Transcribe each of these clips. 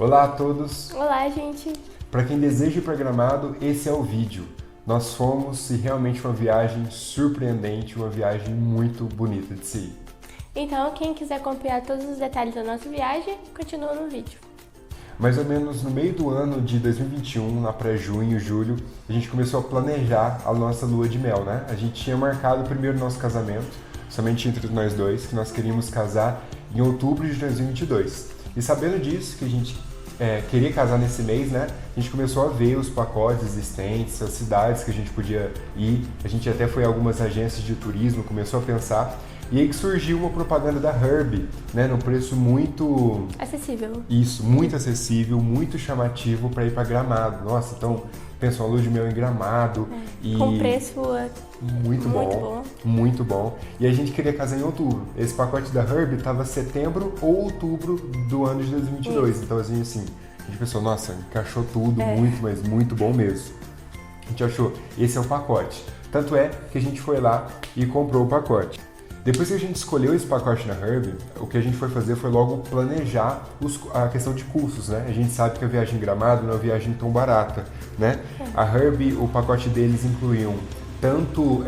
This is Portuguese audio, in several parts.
Olá a todos! Olá, gente! Para quem deseja ir para Gramado, esse é o vídeo. Nós fomos e realmente uma viagem surpreendente, uma viagem muito bonita de se ir. Então, quem quiser acompanhar todos os detalhes da nossa viagem, continua no vídeo. Mais ou menos no meio do ano de 2021, lá para junho, julho, a gente começou a planejar a nossa lua de mel, né? A gente tinha marcado primeiro nosso casamento, somente entre nós dois, que nós queríamos casar em outubro de 2022. E sabendo disso, que a gente queria casar nesse mês, né? A gente começou a ver os pacotes existentes, as cidades que a gente podia ir. A gente até foi a algumas agências de turismo, começou a pensar. E aí que surgiu uma propaganda da Herbie, né? Num preço muito... acessível. Isso, muito acessível, muito chamativo para ir para Gramado. Nossa, então, pensa, uma lua de mel em Gramado. E com preço muito bom. Muito bom. E a gente queria casar em outubro. Esse pacote da Herbie estava setembro ou outubro do ano de 2022. Isso. Então, a gente pensou, nossa, encaixou tudo, muito, mas muito bom mesmo. A gente achou, esse é o pacote. Tanto é que a gente foi lá e comprou o pacote. Depois que a gente escolheu esse pacote na Herbie, o que a gente foi fazer foi logo planejar a questão de custos, né? A gente sabe que a viagem em Gramado não é uma viagem tão barata, né? A Herbie, o pacote deles incluíam tanto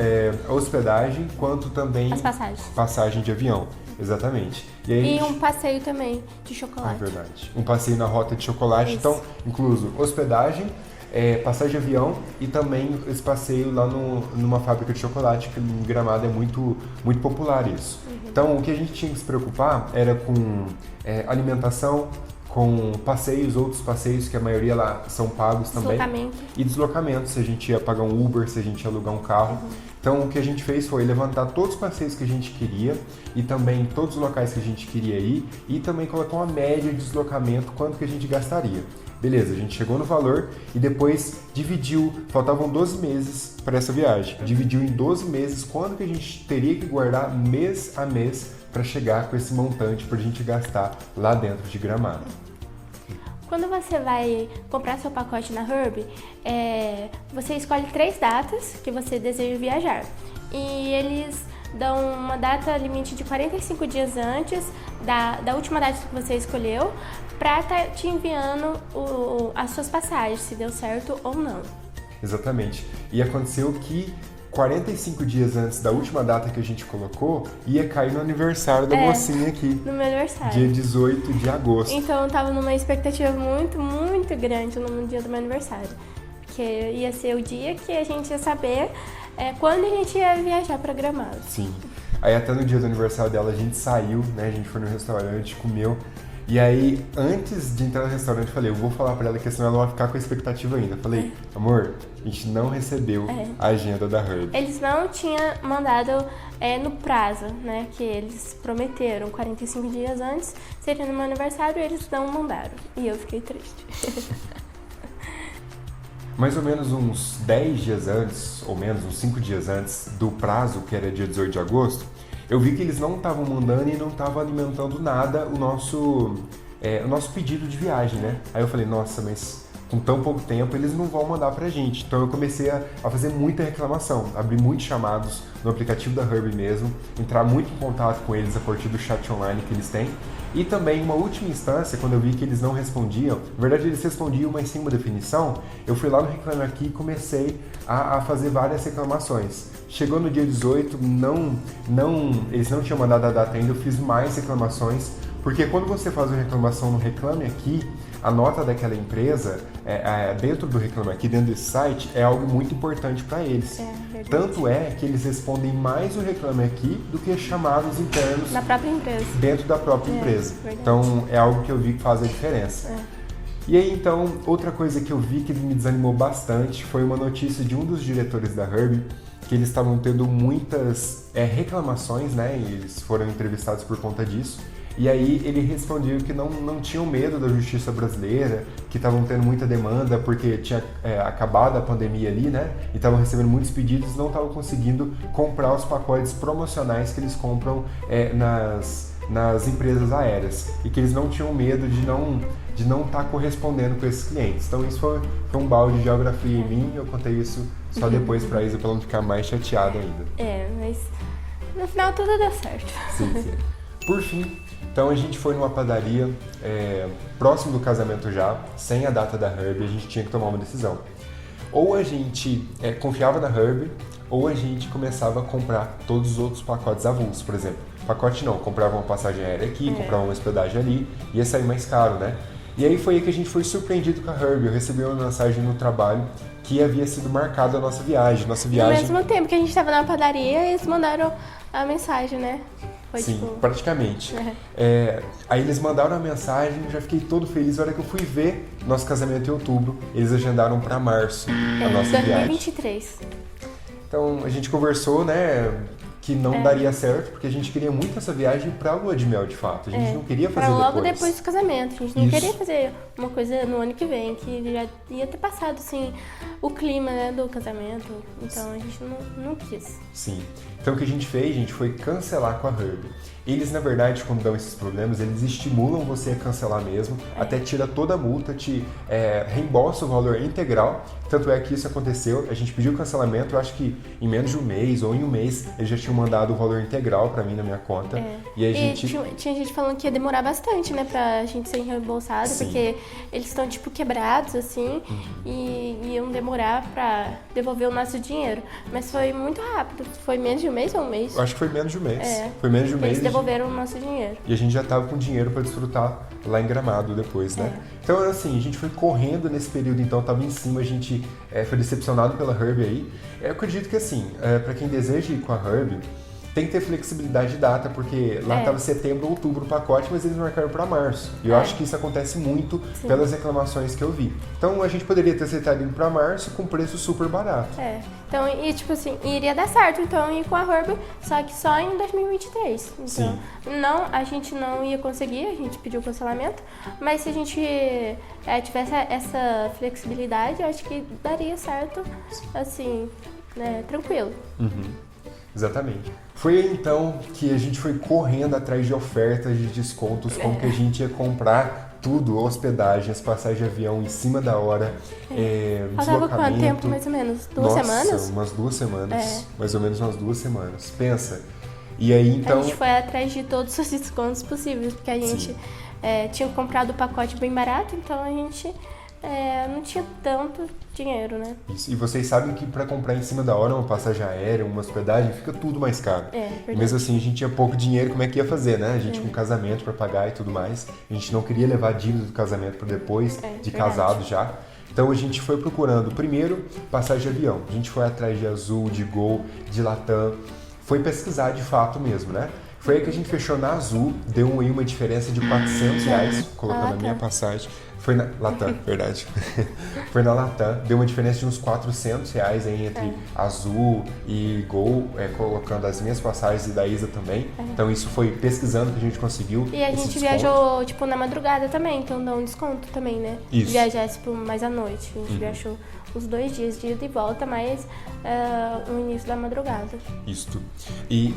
a hospedagem, quanto também as passagens. Passagem de avião, exatamente. E aí, um passeio também de chocolate. É verdade. Um passeio na rota de chocolate, Isso. Então, incluso hospedagem, passagem de avião e também esse passeio lá numa fábrica de chocolate, que em Gramado é muito, muito popular isso. Então, o que a gente tinha que se preocupar era com alimentação, com passeios, outros passeios que a maioria lá são pagos também. E deslocamento, se a gente ia pagar um Uber, se a gente ia alugar um carro. Então, o que a gente fez foi levantar todos os passeios que a gente queria e também todos os locais que a gente queria ir e também colocar uma média de deslocamento, quanto que a gente gastaria. Beleza, a gente chegou no valor e depois dividiu, faltavam 12 meses para essa viagem. Dividiu em 12 meses quanto que a gente teria que guardar mês a mês para chegar com esse montante para a gente gastar lá dentro de Gramado. Quando você vai comprar seu pacote na Herbie, você escolhe 3 datas que você deseja viajar. E eles dão uma data limite de 45 dias antes da última data que você escolheu para estar te enviando as suas passagens, se deu certo ou não. Exatamente. E aconteceu que 45 dias antes da última data que a gente colocou, ia cair no aniversário da mocinha aqui. No meu aniversário. Dia 18 de agosto. Então eu tava numa expectativa muito, muito grande no dia do meu aniversário. Porque ia ser o dia que a gente ia saber quando a gente ia viajar pra Gramado. Sim. Aí até no dia do aniversário dela a gente saiu, né? A gente foi no restaurante, comeu. E aí, antes de entrar no restaurante, eu falei, eu vou falar pra ela que senão ela vai ficar com a expectativa ainda. Eu falei, amor, a gente não recebeu a agenda da Herbie. Eles não tinham mandado no prazo, né? Que eles prometeram 45 dias antes, seria no meu aniversário, e eles não mandaram. E eu fiquei triste. Mais ou menos uns 10 dias antes, ou menos uns 5 dias antes do prazo, que era dia 18 de agosto, eu vi que eles não estavam mandando e não estavam alimentando nada o nosso pedido de viagem, né? Aí eu falei, nossa, mas com tão pouco tempo eles não vão mandar pra gente. Então eu comecei a fazer muita reclamação, abrir muitos chamados no aplicativo da Herbie mesmo, entrar muito em contato com eles a partir do chat online que eles têm. E também, em uma última instância, quando eu vi que eles não respondiam, na verdade eles respondiam, mas sem uma definição, eu fui lá no Reclame Aqui e comecei a fazer várias reclamações. Chegou no dia 18, eles não tinham mandado a data ainda, eu fiz mais reclamações, porque quando você faz uma reclamação no Reclame Aqui, a nota daquela empresa, dentro do Reclame Aqui, dentro desse site, é algo muito importante para eles. Tanto é que eles respondem mais o Reclame Aqui do que chamados internos na própria empresa. Dentro da própria empresa. Verdade. Então, é algo que eu vi que faz a diferença. E aí, então, outra coisa que eu vi que me desanimou bastante foi uma notícia de um dos diretores da Herbie, que eles estavam tendo muitas reclamações, né? E eles foram entrevistados por conta disso. E aí ele respondeu que não tinham medo da justiça brasileira, que estavam tendo muita demanda porque tinha acabado a pandemia ali, né? E estavam recebendo muitos pedidos e não estavam conseguindo comprar os pacotes promocionais que eles compram nas empresas aéreas. E que eles não tinham medo de não estar correspondendo com esses clientes. Então isso foi um balde de geografia em mim. Eu contei isso só depois pra Isa, pra ela não ficar mais chateada ainda. Mas no final tudo deu certo. Sim. Por fim, Então a gente foi numa padaria próximo do casamento já, sem a data da Herbie, a gente tinha que tomar uma decisão. Ou a gente confiava na Herbie, ou a gente começava a comprar todos os outros pacotes avulsos, por exemplo. Pacote não, comprava uma passagem aérea aqui, comprava uma hospedagem ali, ia sair mais caro, né? E aí foi aí que a gente foi surpreendido com a Herbie. Eu recebi uma mensagem no trabalho que havia sido marcada a nossa viagem. No mesmo tempo que a gente estava na padaria, eles mandaram a mensagem, né? Foi sim, tipo... praticamente. Aí eles mandaram a mensagem, já fiquei todo feliz. Na hora que eu fui ver nosso casamento em outubro, eles agendaram para março a nossa 2023. viagem. 2023. Então a gente conversou, né, que não daria certo, porque a gente queria muito essa viagem pra lua de mel, de fato. A gente não queria fazer logo depois do casamento. A gente não Isso. queria fazer uma coisa no ano que vem, que já ia ter passado, assim, o clima, né, do casamento. Então a gente não quis. Sim. Então o que a gente fez, gente, foi cancelar com a Herbie. Eles, na verdade, quando dão esses problemas, eles estimulam você a cancelar mesmo, até tira toda a multa, te reembolsa o valor integral. Tanto é que isso aconteceu, a gente pediu o cancelamento, eu acho que em menos de um mês ou em um mês, eles já tinham mandado o valor integral pra mim na minha conta. E aí a gente... tinha gente falando que ia demorar bastante, né, pra gente ser reembolsado, porque eles estão, tipo, quebrados, assim, e iam demorar pra devolver o nosso dinheiro. Mas foi muito rápido, foi menos de um mês ou um mês? Eu acho que foi menos de um mês. Foi menos de um mês. Eles devolveram o nosso dinheiro. E a gente já tava com dinheiro pra desfrutar lá em Gramado depois, né? Então, assim, a gente foi correndo nesse período, então tava em cima, a gente foi decepcionado pela Herbie aí. Eu acredito que, assim, pra quem deseja ir com a Herbie, tem que ter flexibilidade de data, porque lá estava setembro, outubro o pacote, mas eles marcaram para março. E eu acho que isso acontece muito pelas reclamações que eu vi. Então a gente poderia ter aceitado indo para março com preço super barato. Então, e tipo assim, iria dar certo, então ir com a Herbie, só que só em 2023. Então, a gente não ia conseguir, a gente pediu cancelamento, mas se a gente tivesse essa flexibilidade, eu acho que daria certo, assim, né, tranquilo. Exatamente. Foi aí, então, que a gente foi correndo atrás de ofertas de descontos, como que a gente ia comprar tudo, hospedagens, passagem de avião em cima da hora, Faltava deslocamento. quanto tempo, mais ou menos? Duas semanas? Umas 2 semanas. Mais ou menos umas 2 semanas. Pensa. E aí, então... A gente foi atrás de todos os descontos possíveis, porque a gente tinha comprado o pacote bem barato, então a gente... não tinha tanto dinheiro, né? Isso. E vocês sabem que para comprar em cima da hora uma passagem aérea, uma hospedagem, fica tudo mais caro. E mesmo assim a gente tinha pouco dinheiro, como é que ia fazer, né? A gente com casamento para pagar e tudo mais. A gente não queria levar a dívida do casamento para depois, de casado já. Então a gente foi procurando, primeiro, passagem de avião. A gente foi atrás de Azul, de Gol, de Latam. Foi pesquisar de fato mesmo, né? Foi aí que a gente fechou na Azul, deu aí uma diferença de R$400, colocando a minha passagem. Foi na Latam, verdade. Foi na Latam, deu uma diferença de uns R$400 aí entre Azul e Gol, colocando as minhas passagens e da Isa também. Então isso foi pesquisando que a gente conseguiu. E a gente viajou, tipo, na madrugada também, então dá um desconto também, né? Isso. Viajar, tipo, mais à noite. A gente viajou os 2 dias de ida e volta, mais o início da madrugada. Isso. E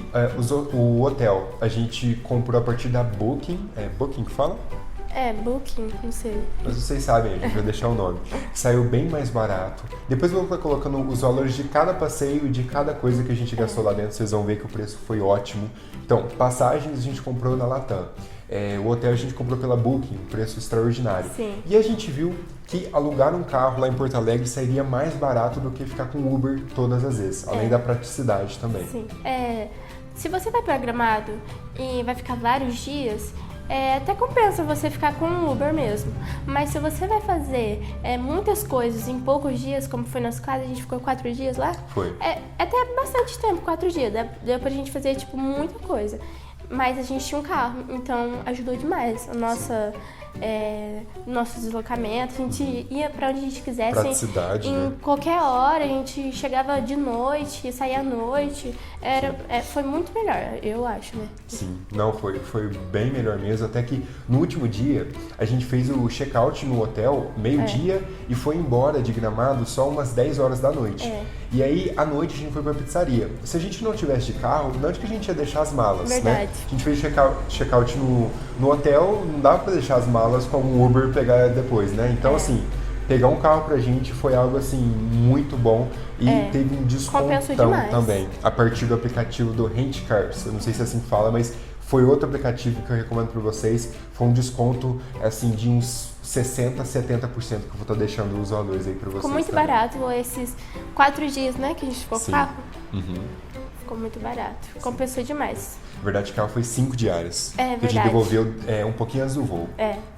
o hotel, a gente comprou a partir da Booking. É Booking que fala? Booking, não sei. Mas vocês sabem, a gente vai deixar o nome. Saiu bem mais barato. Depois eu vou estar colocando os valores de cada passeio e de cada coisa que a gente gastou lá dentro. Vocês vão ver que o preço foi ótimo. Então, passagens a gente comprou na Latam. O hotel a gente comprou pela Booking, um preço extraordinário. Sim. E a gente viu que alugar um carro lá em Porto Alegre sairia mais barato do que ficar com Uber todas as vezes, além da praticidade também. Sim. Se você vai para Gramado e vai ficar vários dias, até compensa você ficar com um Uber mesmo. Mas se você vai fazer muitas coisas em poucos dias, como foi nosso caso, a gente ficou 4 dias lá. Foi. Até bastante tempo, 4 dias. Deu pra gente fazer, tipo, muita coisa. Mas a gente tinha um carro, então ajudou demais. Nosso deslocamento, a gente ia pra onde a gente quisesse. Praticidade, em qualquer hora, a gente chegava de noite, saía à noite. Foi muito melhor, eu acho, né? Sim, não, foi bem melhor mesmo. Até que no último dia, a gente fez o check-out no hotel meio-dia e foi embora de Gramado só umas 10 horas da noite. E aí, à noite, a gente foi pra pizzaria. Se a gente não tivesse de carro, onde que a gente ia deixar as malas, né? A gente fez check-out no hotel, não dava pra deixar as malas como um Uber pegar depois, né? Então, assim, pegar um carro pra gente foi algo, assim, muito bom. E teve um descontão também, a partir do aplicativo do Rent Cars. Eu não sei se é assim que fala, mas foi outro aplicativo que eu recomendo para vocês. Foi um desconto assim de uns 60%, 70% que eu vou estar deixando os valores aí para vocês. Ficou muito também. barato esses 4 dias, né, que a gente ficou com o carro. Uhum. Ficou muito barato. Compensou demais. Na verdade, o carro foi 5 diárias. É que a gente verdade. devolveu um pouquinho antes do voo.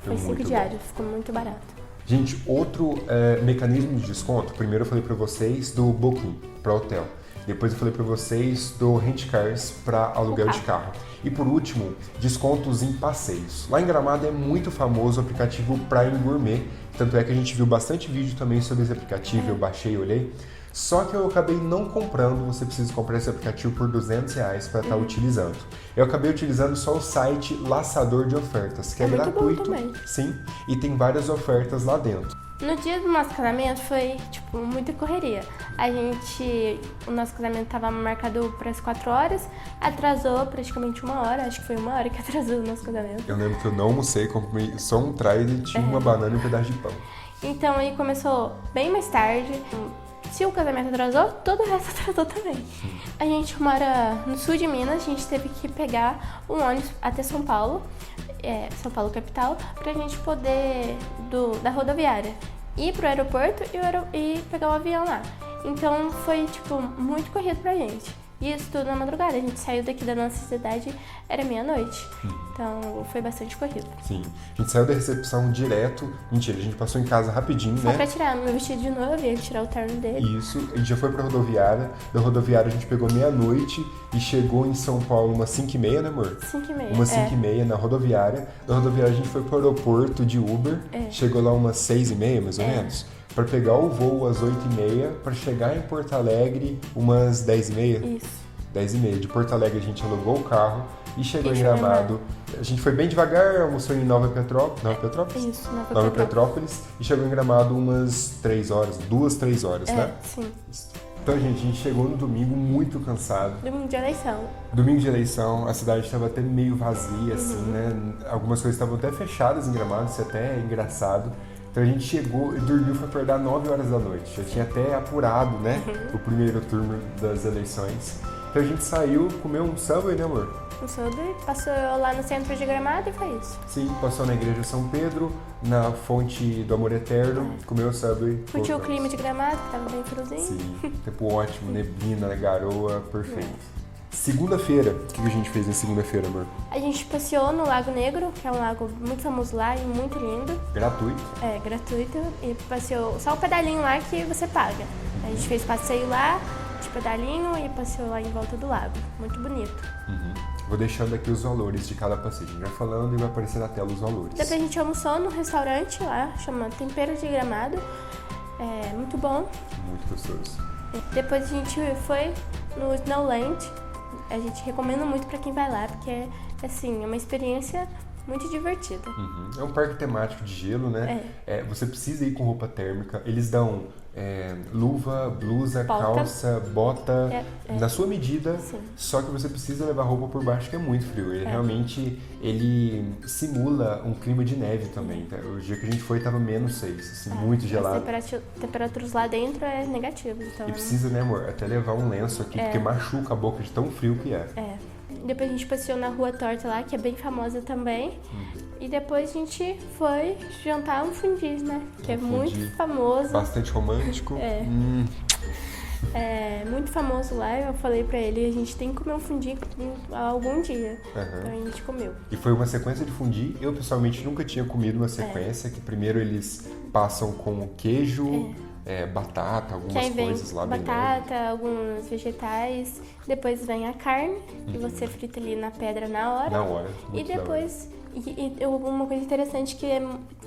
Foi 5 muito diários. Ficou muito barato. Gente, outro mecanismo de desconto. Primeiro eu falei para vocês do Booking para hotel. Depois eu falei para vocês do Rent Cars para aluguel de carro. E por último, descontos em passeios. Lá em Gramado é muito famoso o aplicativo Prime Gourmet. Tanto é que a gente viu bastante vídeo também sobre esse aplicativo. Eu baixei e olhei. Só que eu acabei não comprando, você precisa comprar esse aplicativo por R$200 para estar utilizando. Eu acabei utilizando só o site Laçador de Ofertas, que é gratuito. Bom também. Sim, e tem várias ofertas lá dentro. No dia do nosso casamento foi, muita correria. O nosso casamento estava marcado para as 4 horas, atrasou praticamente 1 hora, acho que foi 1 hora que atrasou o nosso casamento. Eu lembro que eu não almocei, comprei só um trident, uma banana e um pedaço de pão. Então aí começou bem mais tarde. Se o casamento atrasou, todo o resto atrasou também. A gente mora no sul de Minas, a gente teve que pegar um ônibus até São Paulo, São Paulo capital, pra gente poder, da rodoviária, ir pro aeroporto e pegar o avião lá. Então foi, muito corrido pra gente. E isso tudo na madrugada. A gente saiu daqui da nossa cidade, era meia-noite. Então foi bastante corrido. Sim. A gente saiu da recepção direto. Mentira, a gente passou em casa rapidinho, Só né? pra tirar meu vestido de noiva, ia tirar o terno dele. Isso. A gente já foi pra rodoviária. Da rodoviária a gente pegou meia-noite e chegou em São Paulo umas 5h30, né, amor? 5h30. Umas 5h30 na rodoviária. Da rodoviária a gente foi pro aeroporto de Uber. Chegou lá umas 6h30, mais ou menos. Para pegar o voo às 8h30, para chegar em Porto Alegre umas 10h30. Isso. 10h30. De Porto Alegre a gente alugou o carro e chegou em Gramado. A gente foi bem devagar, almoçou em Nova Petrópolis? Isso, Nova Petrópolis. E chegou em Gramado umas 3 horas, 2, 3 horas, né? Sim. Então, gente, a gente chegou no domingo muito cansado. Domingo de eleição. Domingo de eleição, a cidade estava até meio vazia, assim, né? Algumas coisas estavam até fechadas em Gramado, isso até é engraçado. Então a gente chegou e dormiu para acordar 9 horas da noite. Já tinha até apurado, né? O primeiro turno das eleições. Então a gente saiu, comeu um Subway, né, amor? Um Subway, passou lá no centro de Gramado e foi isso. Sim, passou na igreja São Pedro, na fonte do Amor Eterno, comeu o Subway. Curtiu o clima de Gramado, que tava bem friozinho. Sim, tempo ótimo, neblina, garoa, perfeito. Segunda-feira, o que a gente fez na segunda-feira, amor? A gente passeou no Lago Negro, que é um lago muito famoso lá e muito lindo. Gratuito. É, gratuito. E passeou só o pedalinho lá que você paga. A gente fez passeio lá, de pedalinho, e passeou lá em volta do lago. Muito bonito. Vou deixando aqui os valores de cada passeio. A gente vai falando e vai aparecer na tela os valores. Depois a gente almoçou no restaurante lá, chama Tempero de Gramado. É muito bom. Muito gostoso. Depois a gente foi no Snowland. A gente recomenda muito pra quem vai lá, porque é uma experiência muito divertida. É um parque temático de gelo, né? Você precisa ir com roupa térmica. Eles dão luva, blusa, calça, bota, na sua medida. Sim. Só que você precisa levar roupa por baixo, que é muito frio. Ele realmente simula um clima de neve também. Tá? O dia que a gente foi estava -6, assim, muito gelado. As temperaturas lá dentro é negativas. Então E precisa, né, amor, até levar um lenço aqui, porque machuca a boca de tão frio que é. Depois a gente passeou na Rua Torta lá, que é bem famosa também. E depois a gente foi jantar um fundi, né? Que é muito famoso. Bastante romântico. É muito famoso lá. Eu falei pra ele, a gente tem que comer um fundi algum dia. Então a gente comeu. E foi uma sequência de fundi. Eu, pessoalmente, nunca tinha comido uma sequência. Que primeiro eles passam com queijo, batata, algumas coisas lá. Batata, alguns vegetais. Depois vem a carne, que você frita ali na pedra na hora. Na hora. E depois... uma coisa interessante que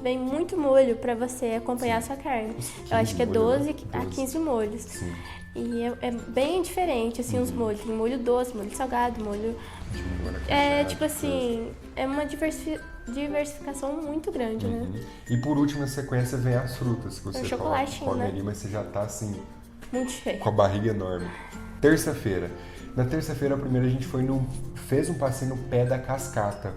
vem muito molho pra você acompanhar a sua carne. Eu acho que é 12 a 15 molhos. Sim. E é bem diferente, assim, os molhos. Tem molho doce, molho salgado, molho... é uma diversificação muito grande, né? E por último, na sequência, vem as frutas que você come né? ali, mas você já tá, assim, muito cheio. com a barriga enorme. Terça-feira. Na terça-feira, primeiro, a gente fez um passeio no pé da cascata,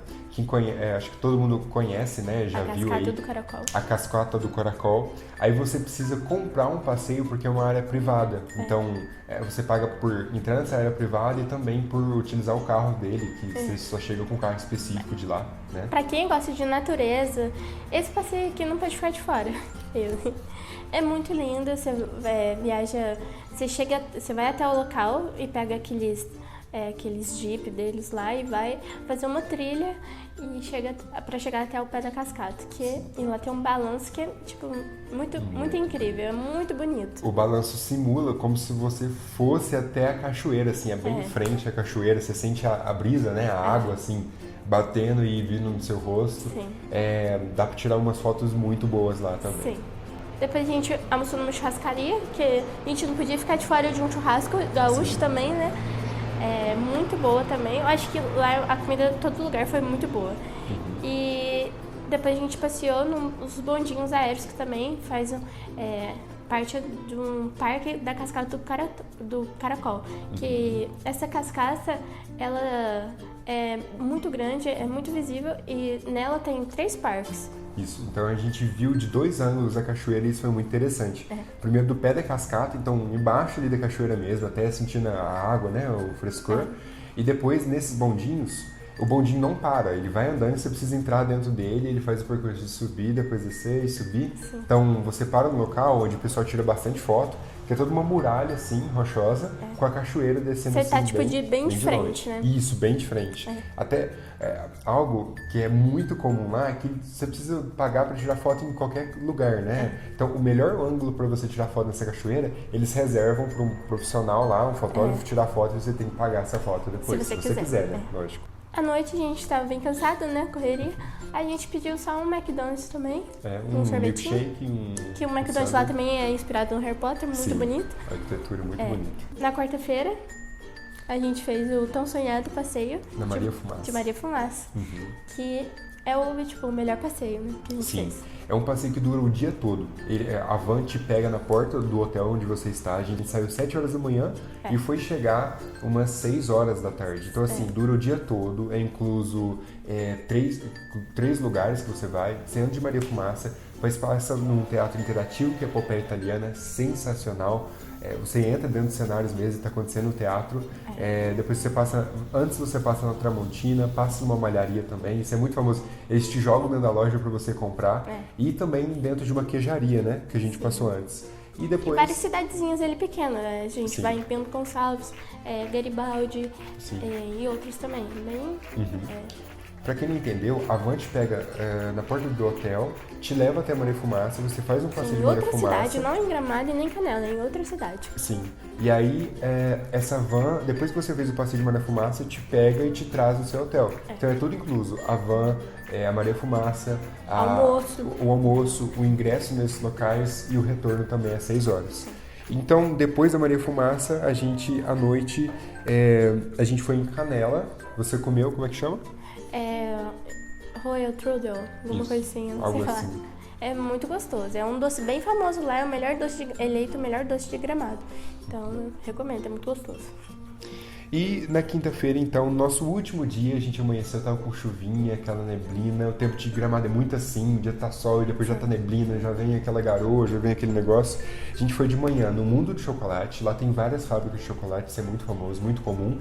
acho que todo mundo conhece, né? Já viu aí. A Cascata do Caracol. A Cascata do Caracol. Aí você precisa comprar um passeio porque é uma área privada. Então, você paga por entrar nessa área privada e também por utilizar o carro dele, que você só chega com um carro específico de lá, né? Pra quem gosta de natureza, esse passeio aqui não pode ficar de fora. É muito lindo, você viaja, você vai até o local e pega aqueles jeep deles lá e vai fazer uma trilha e para chegar até o pé da cascata, e lá tem um balanço que é tipo muito incrível, é muito bonito. O balanço simula como se você fosse até a cachoeira, assim, é bem em frente à cachoeira, você sente a brisa, né, a água assim batendo e vindo no seu rosto. Sim. Dá pra tirar umas fotos muito boas lá também. Sim. Depois a gente almoçou numa churrascaria, que a gente não podia ficar de fora de um churrasco gaúcho também, né? Muito boa também. Eu acho que lá a comida de todo lugar foi muito boa. E depois a gente passeou nos bondinhos aéreos, que também faz parte de um parque da Cascata do Caracol. Que essa cascata, ela é muito grande, é muito visível e nela tem 3 parques. Isso, então a gente viu de 2 ângulos a cachoeira e isso foi muito interessante. Primeiro do pé da cascata, então embaixo ali da cachoeira mesmo, até sentindo a água, né, o frescor. E depois nesses bondinhos, o bondinho não para, ele vai andando e você precisa entrar dentro dele, ele faz o percurso de subir, depois descer e subir. Sim. Então você para no local onde o pessoal tira bastante foto, que é toda uma muralha assim, rochosa, com a cachoeira descendo assim. Você tá tipo bem de frente, né? Isso, bem de frente. Até algo que é muito comum lá é que você precisa pagar para tirar foto em qualquer lugar, né? Então o melhor ângulo para você tirar foto nessa cachoeira, eles reservam para um profissional lá, um fotógrafo, tirar foto e você tem que pagar essa foto depois, se você quiser, né? Lógico. À noite a gente tava bem cansado, né? Correria. A gente pediu só um McDonald's também. Um sorvetinho. Milkshake, que o McDonald's lá também é inspirado no Harry Potter, muito bonito. A arquitetura é muito bonita. Na quarta-feira, a gente fez o tão sonhado passeio de Maria Fumaça. Que é o melhor passeio, né, que a gente fez. É um passeio que dura o dia todo. A van te pega na porta do hotel onde você está. A gente saiu 7 horas da manhã e foi chegar umas 6 horas da tarde. Então, assim, dura o dia todo. É incluso 3 lugares que você vai. Você anda de Maria Fumaça, depois passa num teatro interativo, que é a Epopeia Italiana, sensacional. Você entra dentro dos cenários mesmo e está acontecendo no teatro. Depois antes você passa na Tramontina, passa numa malharia também. Isso é muito famoso. Eles te jogam dentro da loja para você comprar. E também dentro de uma queijaria, né? Que a gente passou antes. E depois... várias cidadezinhas ali pequenas, né? A gente vai em Bento Gonçalves, Garibaldi e outros também. Pra quem não entendeu, a van te pega na porta do hotel, te leva até Maria Fumaça, você faz um passeio de Maria Fumaça. Em outra cidade, não em Gramado e nem Canela, em outra cidade. Sim. E aí, essa van, depois que você fez o passeio de Maria Fumaça, te pega e te traz no seu hotel. Então é tudo incluso. A van, a Maria Fumaça, o almoço, o ingresso nesses locais e o retorno também às 6 horas. Então, depois da Maria Fumaça, à noite, a gente foi em Canela. Você comeu, como é que chama? Royal Trudel, alguma coisa assim, eu não sei falar. Assim. É muito gostoso, é um doce bem famoso lá, é o melhor eleito o melhor doce de Gramado. Então, eu recomendo, é muito gostoso. E na quinta-feira, então, nosso último dia, a gente amanheceu, tava com chuvinha, aquela neblina, o tempo de Gramado é muito assim, um dia tá sol e depois já tá neblina, já vem aquela garoa, já vem aquele negócio. A gente foi de manhã no Mundo do Chocolate, lá tem várias fábricas de chocolate, isso é muito famoso, muito comum.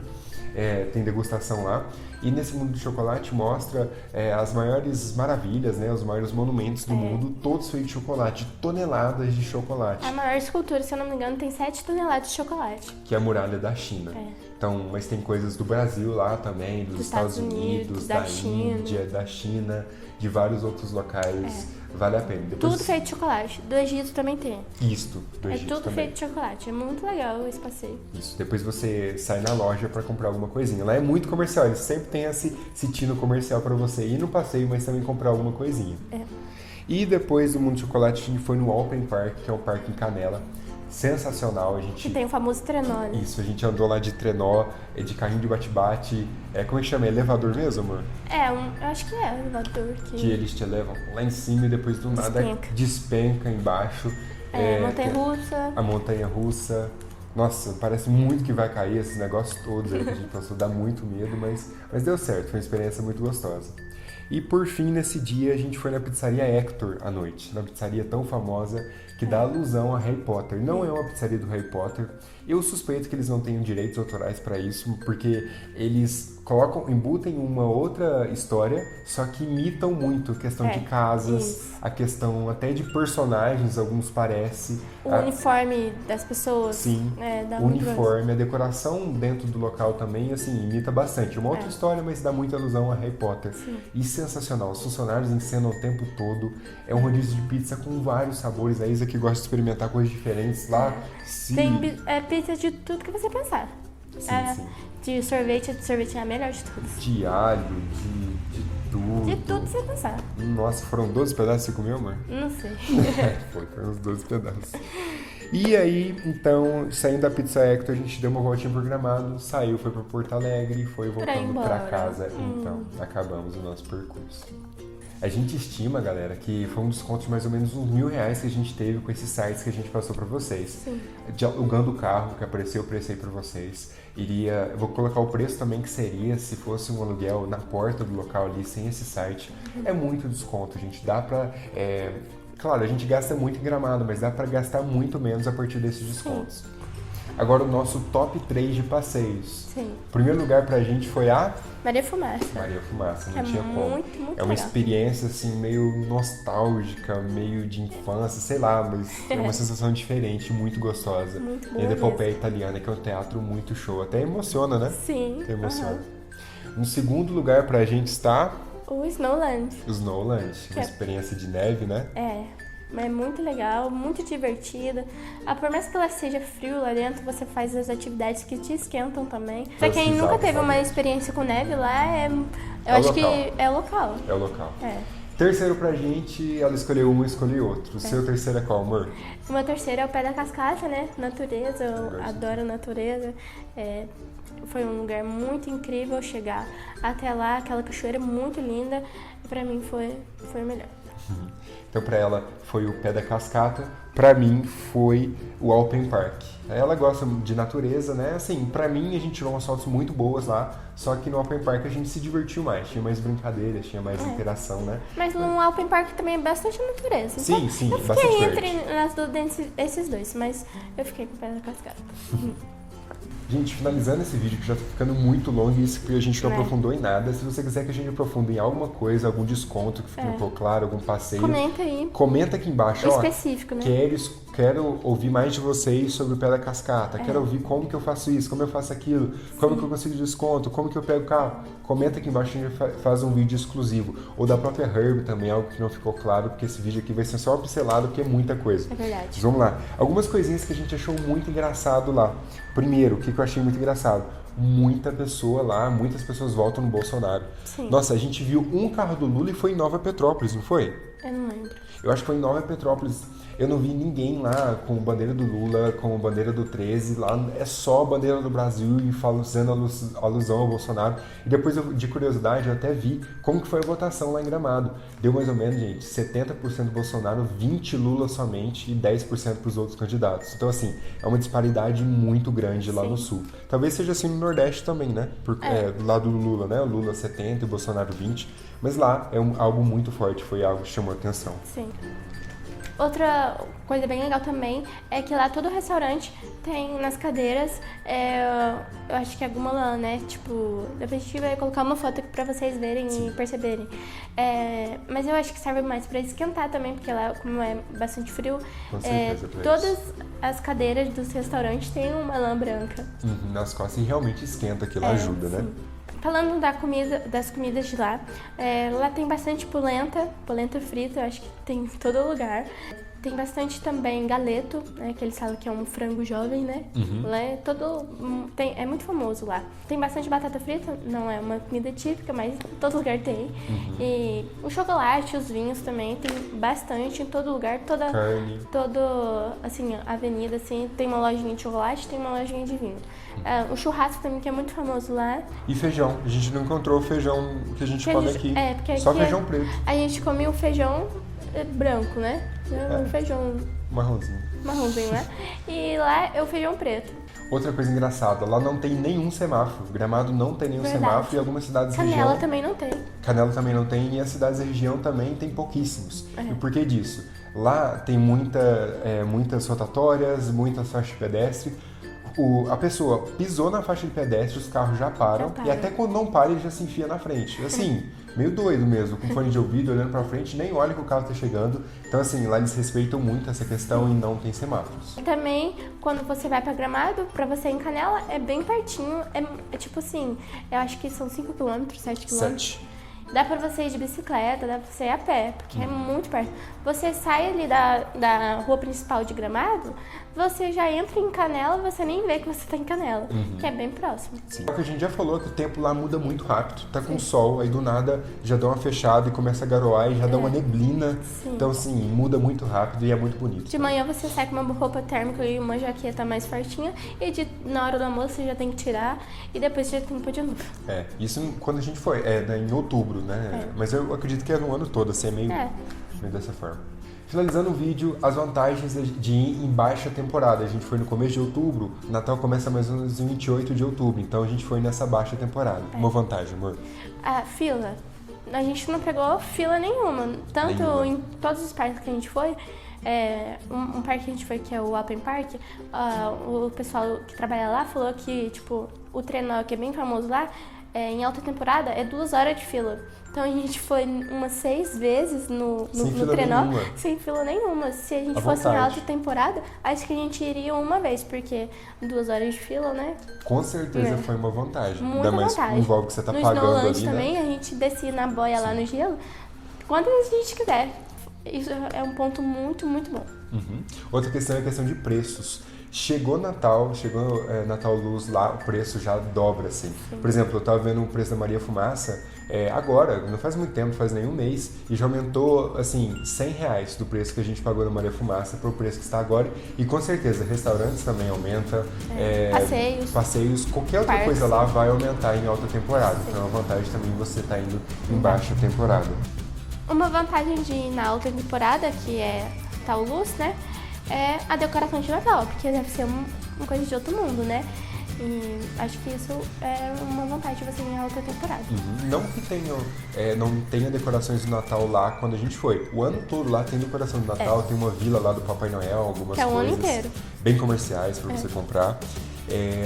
Tem degustação lá. E nesse Mundo do Chocolate mostra as maiores maravilhas, né, os maiores monumentos do mundo, todos feitos de chocolate, toneladas de chocolate. A maior escultura, se eu não me engano, tem 7 toneladas de chocolate. Que é a muralha da China. Então, mas tem coisas do Brasil lá também, dos Estados Unidos, da Índia, da China, de vários outros locais. Vale a pena. Tudo feito de chocolate. Do Egito também tem. Isto, do Egito tudo também. feito de chocolate. É muito legal esse passeio. Isso. Depois você sai na loja para comprar alguma coisinha. Lá é muito comercial. Eles sempre têm esse tino comercial para você ir no passeio, mas também comprar alguma coisinha. E depois do Mundo do Chocolate, a gente foi no Alpen Park, que é um parque em Canela. Sensacional, Que tem o famoso trenó, né? Isso, a gente andou lá de trenó, de carrinho de bate-bate. Como é que chama? É elevador mesmo, amor? Eu acho que é elevador. Que eles te levam lá em cima e depois do nada despenca embaixo. Montanha-russa. A montanha-russa. Nossa, parece muito que vai cair esses negócios todos aí que a gente passou. Dá muito medo, mas deu certo. Foi uma experiência muito gostosa. E por fim, nesse dia, a gente foi na pizzaria Hector à noite, na pizzaria tão famosa que dá alusão a Harry Potter. Não é uma pizzaria do Harry Potter. Eu suspeito que eles não tenham direitos autorais para isso, porque eles embutem uma outra história, só que imitam muito a questão de casas, isso. a questão até de personagens, alguns parece. O uniforme das pessoas. Sim, dá o uniforme, a decoração dentro do local também, assim, imita bastante. Uma outra história, mas dá muita alusão a Harry Potter. Sim. E sensacional, os funcionários encenam o tempo todo. É um rodízio de pizza com vários sabores. A Isa que gosta de experimentar coisas diferentes lá. Tem pizza de tudo que você pensar. Sim. De sorvete é a melhor de todas. De alho, de tudo. De tudo que você pensar. Nossa, foram 12 pedaços que você comeu, amor? Não sei. Foram uns 12 pedaços. E aí, então, saindo da Pizza Hector, a gente deu uma voltinha pro Gramado, saiu, foi pra Porto Alegre e foi voltando pra casa. Então, acabamos o nosso percurso. A gente estima, galera, que foi um desconto de mais ou menos uns R$1.000 que a gente teve com esses sites que a gente passou pra vocês. Sim. De alugando o carro, que apareceu o preço aí pra vocês. Eu vou colocar o preço também que seria se fosse um aluguel na porta do local ali, sem esse site. É muito desconto, gente. Dá pra... Claro, a gente gasta muito em Gramado, mas dá pra gastar muito menos a partir desses descontos. Sim. Agora o nosso top 3 de passeios. Sim. O primeiro lugar pra gente foi a... Maria Fumaça. Maria Fumaça, não tinha como. Muito é uma legal. experiência assim meio nostálgica, meio de infância, sei lá, mas é uma sensação diferente, muito gostosa. Muito e boa a Epopeia mesmo. Italiana, que é um teatro muito show. Até emociona, né? Sim. Até emociona. No segundo lugar pra gente está... O Snowland. O Snowland, uma experiência de neve, né? É muito legal, muito divertida. Por mais que ela seja frio lá dentro, você faz as atividades que te esquentam também. Pra quem nunca teve uma experiência com neve lá, eu acho que é local. É o local. Terceiro pra gente, ela escolheu um e escolheu outro. O seu terceiro é qual, amor? O meu terceiro é o Pé da Cascata, né? Natureza, eu adoro a natureza. Foi um lugar muito incrível chegar até lá, aquela cachoeira muito linda. E pra mim foi o melhor. Então, pra ela foi o Pé da Cascata, pra mim foi o Alpen Park. Ela gosta de natureza, né? Assim, pra mim a gente tirou umas fotos muito boas lá, só que no Alpen Park a gente se divertiu mais, tinha mais brincadeiras, tinha mais interação, né? Mas no Alpen Park também é bastante natureza. Sim, então, eu bastante fiquei entre nas dúvidas esses dois, mas eu fiquei com o Pé da Cascata. Gente, finalizando esse vídeo, que já tá ficando muito longo e isso que a gente não aprofundou em nada. Se você quiser que a gente aprofunde em alguma coisa, algum desconto que fique um pouco claro, algum passeio... Comenta aí. Comenta aqui embaixo. Específico, né? Quero ouvir mais de vocês sobre o Pé da Cascata. Quero ouvir como que eu faço isso, como eu faço aquilo, como que eu consigo desconto, como que eu pego o carro. Comenta aqui embaixo, a gente faz um vídeo exclusivo. Ou da própria Herb também, algo que não ficou claro, porque esse vídeo aqui vai ser só pincelado, porque é muita coisa. É verdade. Mas vamos lá. Algumas coisinhas que a gente achou muito engraçado lá. Primeiro, o que eu achei muito engraçado? Muitas pessoas votam no Bolsonaro. Sim. Nossa, a gente viu um carro do Lula e foi em Nova Petrópolis, não foi? Eu não lembro. Eu acho que foi em Nova Petrópolis. Eu não vi ninguém lá com bandeira do Lula, com bandeira do 13. Lá é só a bandeira do Brasil e fazendo alusão ao Bolsonaro. E depois, de curiosidade, eu até vi como que foi a votação lá em Gramado. Deu mais ou menos, gente, 70% Bolsonaro, 20% Lula somente e 10% para os outros candidatos. Então, assim, é uma disparidade muito grande lá no Sul. Talvez seja assim no Nordeste também, né? Do lado do Lula, né? O Lula 70% e o Bolsonaro 20%. Mas lá é algo muito forte, foi algo que chamou atenção. Sim. Outra coisa bem legal também é que lá todo restaurante tem nas cadeiras, eu acho que é alguma lã, né? Tipo, depois a gente vai colocar uma foto aqui pra vocês verem e perceberem. Mas eu acho que serve mais pra esquentar também, porque lá, como é bastante frio, Com certeza, todas as cadeiras dos restaurantes têm uma lã branca. Nas costas e realmente esquenta, aquilo ajuda, né? Falando das comidas de lá, lá tem bastante polenta frita, eu acho que tem em todo lugar. Tem bastante também galeto, né, que eles falam que é um frango jovem, né? Lá é muito famoso lá. Tem bastante batata frita, não é uma comida típica, mas em todo lugar tem. E o chocolate, os vinhos também, tem bastante em todo lugar. Carne. Assim, avenida, assim, tem uma lojinha de chocolate, tem uma lojinha de vinho. O churrasco também, que é muito famoso lá. E feijão. A gente não encontrou o feijão que a gente come aqui. Porque só aqui feijão preto. A gente come o feijão branco, né? O feijão Marronzinho. marronzinho, né? E lá é o feijão preto. Outra coisa engraçada, lá não tem nenhum semáforo. Gramado não tem nenhum Verdade. semáforo e algumas cidades da Canela região... também não tem. Canela também não tem e as cidades da região também tem pouquíssimos. É. E por que disso? Lá tem muitas rotatórias, muitas faixas de pedestre. A pessoa pisou na faixa de pedestre, os carros já param. Já param. E até quando não para, ele já se enfia na frente. Assim, meio doido mesmo, com fone de ouvido, olhando pra frente, nem olha que o carro tá chegando. Então assim, lá eles respeitam muito essa questão e não tem semáforos. E também, quando você vai pra Gramado, pra você ir em Canela, é bem pertinho. É tipo assim, eu acho que são 5 km, 7 km. 7. Dá pra você ir de bicicleta, dá pra você ir a pé, porque é muito perto. Você sai ali da rua principal de Gramado, você já entra em Canela, você nem vê que você tá em Canela, que é bem próximo. Sim. O que a gente já falou é que o tempo lá muda muito rápido. Tá com sol, aí do nada já dá uma fechada e começa a garoar e já dá uma neblina. Sim. Então assim, muda muito rápido e é muito bonito. De manhã você sai com uma roupa térmica e uma jaqueta mais fortinha, e na hora do almoço você já tem que tirar, e depois você já tem que pôr de novo. Isso quando a gente foi, em outubro, né? Mas eu acredito que é no ano todo, assim, é meio dessa forma. Finalizando o vídeo, as vantagens de ir em baixa temporada. A gente foi no começo de outubro, Natal começa mais ou menos em 28 de outubro, então a gente foi nessa baixa temporada. Uma vantagem, amor. A fila, a gente não pegou fila nenhuma, tanto em todos os parques que a gente foi. Um parque que a gente foi, que é o Open Park, o pessoal que trabalha lá falou que, tipo, o trenó, que é bem famoso lá, em alta temporada, é 2 horas de fila. Então a gente foi umas 6 vezes no trenó, sem fila nenhuma. Se a gente fosse em alta temporada, acho que a gente iria uma vez, porque 2 horas de fila, né? Com certeza foi uma vantagem. Muita vantagem. Um voo que você tá no pagando Snowland ali, também, né? a gente descia na boia lá no gelo, quantas vezes a gente quiser. Isso é um ponto muito, muito bom. Outra questão é a questão de preços. Chegou Natal Natal Luz lá, o preço já dobra, assim. Sim. Por exemplo, eu tava vendo o preço da Maria Fumaça agora, não faz muito tempo, faz nem um mês, e já aumentou, assim, R$100 do preço que a gente pagou na Maria Fumaça para o preço que está agora. E com certeza, restaurantes também aumenta, passeios, qualquer outra coisa lá vai aumentar em alta temporada. Sim. Então é uma vantagem também você estar indo em baixa temporada. Uma vantagem de ir na alta temporada, que é Natal Luz, né? É a decoração de Natal, porque deve ser uma coisa de outro mundo, né? E acho que isso é uma vantagem de você ir em alta temporada. Não que não tenha decorações do Natal lá quando a gente foi. O ano todo lá tem decoração do Natal, tem uma vila lá do Papai Noel, algumas coisas. Que é o ano inteiro. Bem comerciais para você comprar.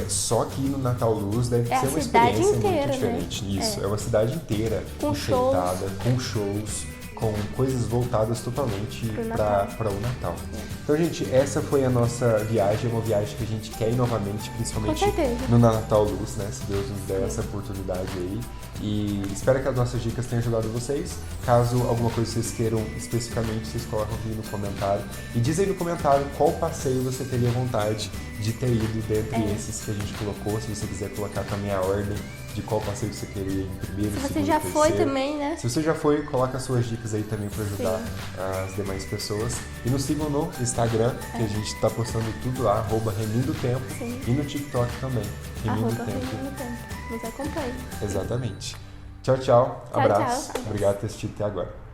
Só que no Natal Luz deve ser uma experiência muito diferente. Né? Isso, é uma cidade inteira enfeitada, com shows, com coisas voltadas totalmente para o Natal. Então, gente, essa foi a nossa viagem, uma viagem que a gente quer ir novamente, principalmente no Natal Luz, né? Se Deus nos der essa oportunidade aí. E espero que as nossas dicas tenham ajudado vocês. Caso alguma coisa vocês queiram especificamente, vocês colocam aqui no comentário. E diz aí no comentário qual passeio você teria vontade de ter ido dentre esses que a gente colocou. Se você quiser colocar também a ordem de qual passeio você queria ir em primeiro, segundo, terceiro. Se você já foi também, né? Se você já foi, coloca as suas dicas aí também para ajudar as demais pessoas. E nos sigam no Instagram, que a gente está postando tudo lá, @RemindoTempo. E no TikTok também, @RemindoTempo. Nos acompanhe. Exatamente. Tchau, tchau. Abraço. Tchau. Obrigado por ter assistido até agora.